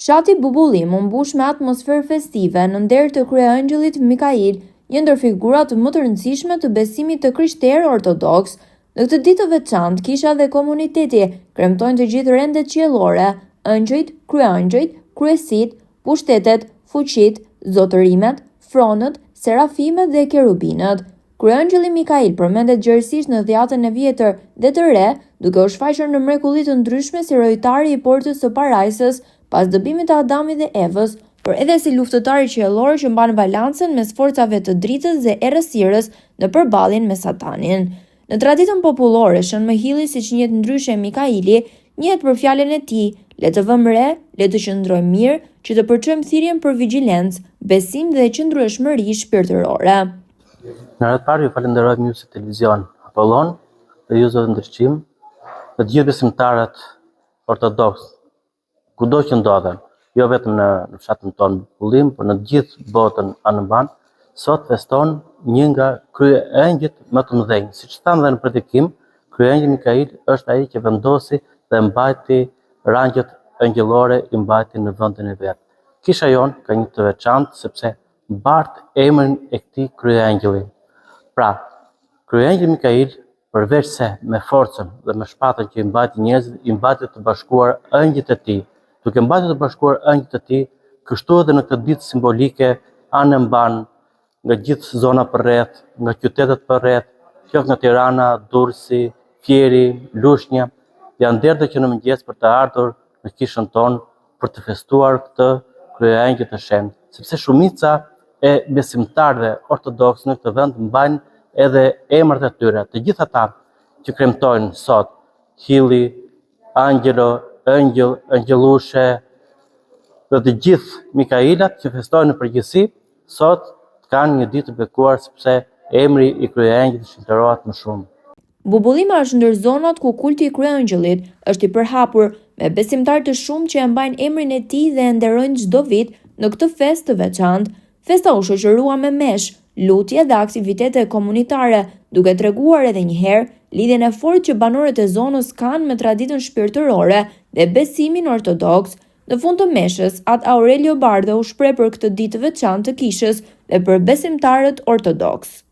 Fshati Bubullim u mbush me atmosferë festive në nder të kryeangjëllit Mikail, një ndër figurat më të rëndësishme të besimit të krishterë ortodoks. Në këtë ditë të veçantë, kisha dhe komuniteti kremtojnë të gjithë rendet qiellore, ëngjëjt, kryeangjëjt, kryesit, pushtetet, fuqit, zotërimet, fronët, serafimet dhe kerubinët. Kryeangjëlli Mikail përmendet gjerësisht në dhjatën e vjetër dhe të re, duke u shfaqur në mrekulli të ndryshme si rojtari i portës së parajsës pas dëbimit të Adamit dhe Evës, por edhe si luftëtari qiellor që mban balancën mes forcave të dritës dhe errësirës në përballjen me Satanin. Në traditën popullore, shënmëhilli, siç njihet ndryshe Mikaili, njihet për fjalën e tij: le të vëmë re, le të qëndrojmë mirë, që të përçojmë thirrjen për vigjilencë, besim dhe qëndrueshmëri shpirtërore. Në radhë parë ju falenderoj Music Televizion Apollon dhe ju zotë ndërshqim, dhe të gjithë besimtarët ortodoks, kudo që ndodhen, jo vetëm në fshatin tonë Bubullim, por në gjithë botën anëban, sot feston një nga kryeangjëjt më të mëdhenj. Siç thamë dhe në predikim, kryeangjëlli Mikail është ai që vendosi dhe mbajti rangjët angjëllore, i mbajti në vendin e vet. Kisha jon ka një të veçantë sepse mbart emrin e këtij kryeangjëlli. Pra, kryeangjëlli Mikail, përveç se me forcën dhe me shpatën që i mbajti njerëzit, i mbajti të bashkuar ëngjëjt e tij. Duke mbajtur të bashkuar ëngjëjt e tij, kështu edhe në këtë ditë simbolike anë mban nga gjithë zona përreth, nga qytetet përreth, qoftë nga Tirana, Durrësi, Fieri, Lushnja, janë derdhur që në mëngjes për të ardhur në kishën tonë për të festuar këtë kryeangjëll të shenjtë, sepse shumica e besimtarëve ortodoks në këtë vend mbajnë edhe emrat e tyre. Të gjithë ata që kremtojnë sot, Hilli, Angjelo, Ëngjëll, Ëngjëllushe, dhe të gjithë Mikailat që festojnë në përgjithësi, sot kanë një ditë të bekuar sepse emri i kryeangjëllit shndërrohet më shumë. Bubullima është ndër zonat ku kulti i kryeangjëllit është i përhapur, me besimtarë të shumë që e mbajnë emrin e tij dhe e nderojnë çdo vit në këtë festë të veçantë. Festa u shoqërua me mesh, lutje dhe aktivitete komunitare, duke treguar edhe një herë lidhjen e fortë që banorët e zonës kanë me traditën shpirtërore dhe besimin ortodoks. Në fund të meshës, At Aurelio Bardha u shpreh për këtë ditë të veçantë të kishës dhe për besimtarët ortodoks.